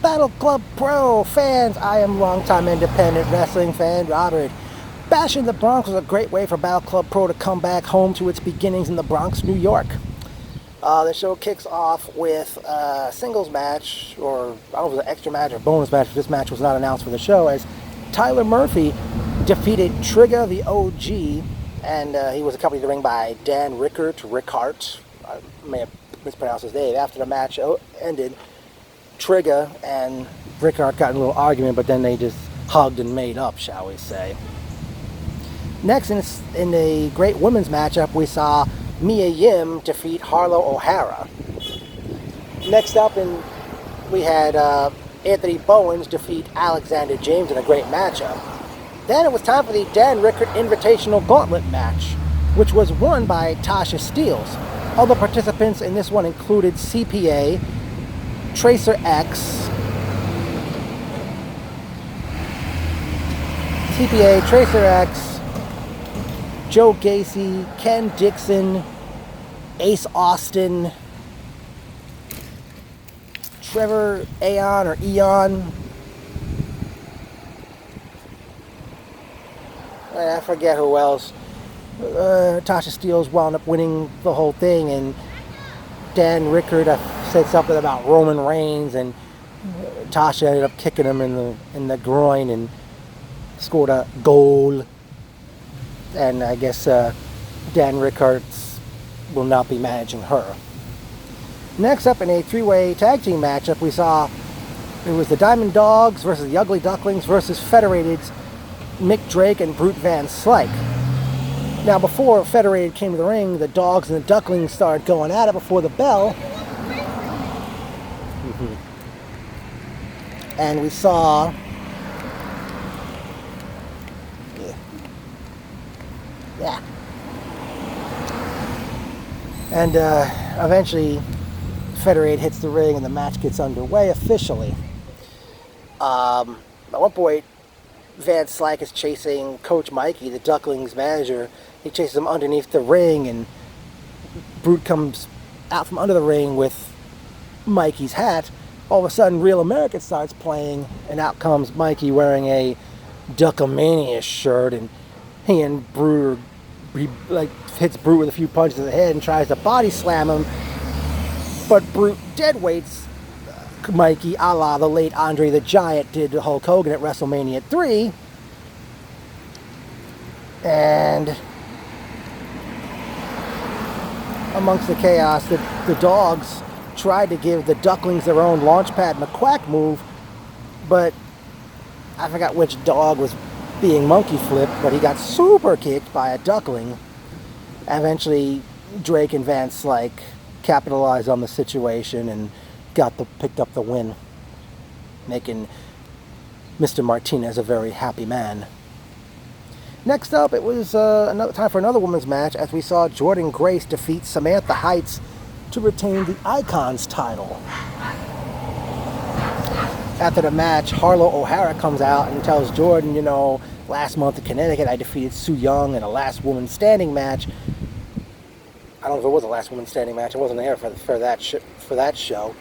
Battle Club Pro fans? I am longtime independent wrestling fan Robert. Bashing the Bronx was a great way for Battle Club Pro to come back home to its beginnings in the Bronx, New York. The show kicks off with a singles match, or I don't know if it was an extra match or bonus match, but this match was not announced for the show, as Tyler Murphy defeated Trigger the OG, and he was accompanied to the ring by Dan Rickard, I may have mispronounced his name. After the match ended, Trigger and Rickard got in a little argument, but then they just hugged and made up, shall we say. Next, in a great women's matchup, we saw Mia Yim defeat Harlow O'Hara. Next up, we had Anthony Bowens defeat Alexander James in a great matchup. Then it was time for the Dan Rickard Invitational Gauntlet match, which was won by Tasha Steelz. Other participants in this one included CPA, Tracer X, Joe Gacy, Ken Dixon, Ace Austin, Trevor Eon, I forget who else. Tasha Steelz wound up winning the whole thing, and Dan Rickard said something about Roman Reigns, and Tasha ended up kicking him in the groin and scored a goal. And I guess Dan Rickard will not be managing her. Next up, in a three-way tag team matchup, we saw it was the Diamond Dogs versus the Ugly Ducklings versus Federated's Mick Drake and Brute Van Slyke. Now, before Federated came to the ring, the Dogs and the Ducklings started going at it before the bell. And we saw... Yeah. And eventually, Federated hits the ring and the match gets underway officially. At one point, Van Slyke is chasing Coach Mikey, the Ducklings manager. He chases him underneath the ring, and Brute comes out from under the ring with Mikey's hat. All of a sudden, Real American starts playing, and out comes Mikey wearing a Duckamania shirt, and he and Brute hits Brute with a few punches in the head and tries to body slam him, but Brute deadweights Mikey, a la the late Andre the Giant did to Hulk Hogan at WrestleMania 3. And amongst the chaos, the Dogs tried to give the Ducklings their own Launchpad McQuack move, but I forgot which dog was being monkey flipped, but he got super kicked by a Duckling. Eventually, Drake and Van Slyke capitalized on the situation and picked up the win, making Mr. Martinez a very happy man. Next up, it was time for another women's match, as we saw Jordynne Grace defeat Samantha Heights to retain the Icons title. After the match, Harlow O'Hara comes out and tells Jordan, last month in Connecticut I defeated Sue Young in a last woman standing match. I don't know if it was a last woman standing match. I wasn't there for that show,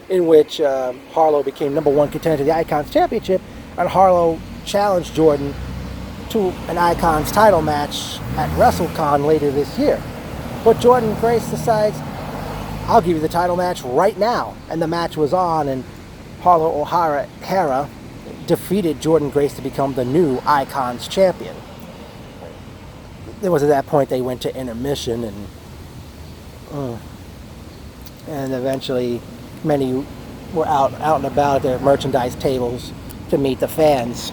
in which Harlow became #1 contender to the Icons Championship, and Harlow challenged Jordan to an Icons title match at WrestleCon later this year. But Jordynne Grace decides, I'll give you the title match right now. And the match was on, and Harlow O'Hara defeated Jordynne Grace to become the new Icons champion. It was at that point they went to intermission, and eventually many were out and about at their merchandise tables to meet the fans.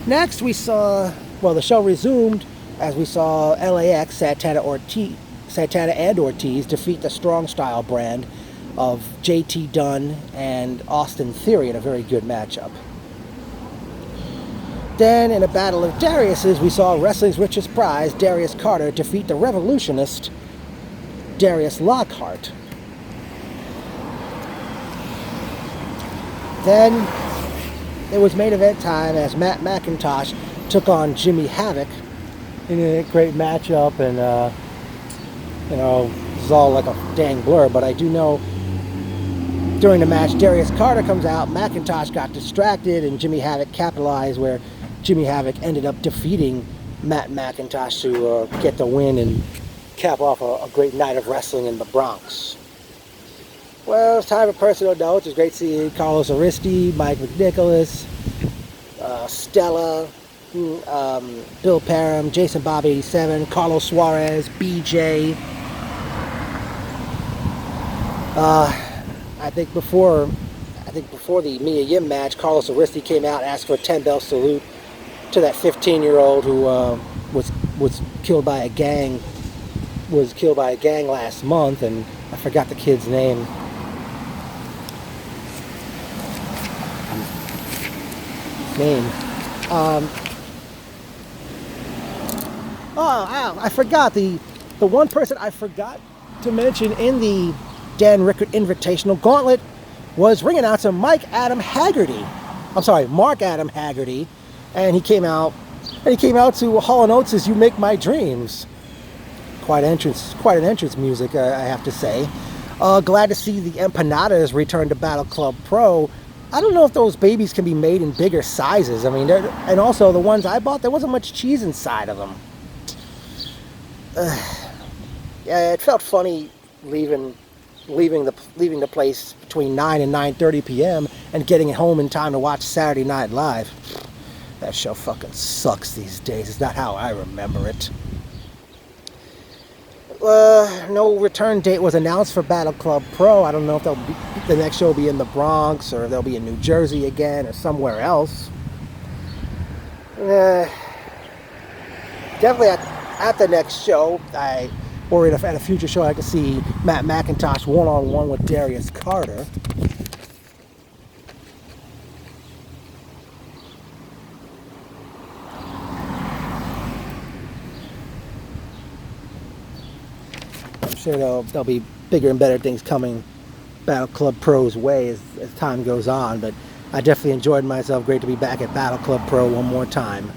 Next we saw, the show resumed as we saw LAX, Santana and Ortiz defeat the Strong Style brand of JT Dunn and Austin Theory in a very good matchup. Then, in a battle of Darius's, we saw wrestling's richest prize, Darius Carter, defeat the revolutionist, Darius Lockhart. Then, it was main event time as Matt McIntosh took on Jimmy Havoc in a great matchup, and, it's all like a dang blur, but I do know During the match, Darius Carter comes out, McIntosh got distracted, and Jimmy Havoc capitalized where Jimmy Havoc ended up defeating Matt McIntosh to get the win and cap off a great night of wrestling in the Bronx. Well, it's time for personal notes. It's great to see Carlos Aristi, Mike McNicholas, Stella, Bill Parham, Jason Bob 87, Carlos Suarez, BJ. I think before the Mia Yim match, Carlos Aristi came out and asked for a 10-bell salute to that 15-year-old who was killed by a gang. Was killed by a gang last month, and I forgot the kid's name. I forgot the one person I forgot to mention in the Dan Rickard Invitational Gauntlet was ring announcer Mark Adam Haggerty, and he came out to Hall & Oates' "You Make My Dreams." Quite an entrance music, I have to say. Glad to see the empanadas return to Battle Club Pro. I don't know if those babies can be made in bigger sizes. I mean, and also the ones I bought, there wasn't much cheese inside of them. Yeah, it felt funny leaving the place between 9 and 9:30 p.m. and getting home in time to watch Saturday Night Live. That show fucking sucks these days. It's not how I remember it. No return date was announced for Battle Club Pro. I don't know if the next show will be in the Bronx, or they'll be in New Jersey again, or somewhere else. Definitely at the next show, or at a future show, I could see Matt McIntosh one-on-one with Darius Carter. I'm sure there'll be bigger and better things coming Battle Club Pro's way as time goes on, but I definitely enjoyed myself. Great to be back at Battle Club Pro one more time.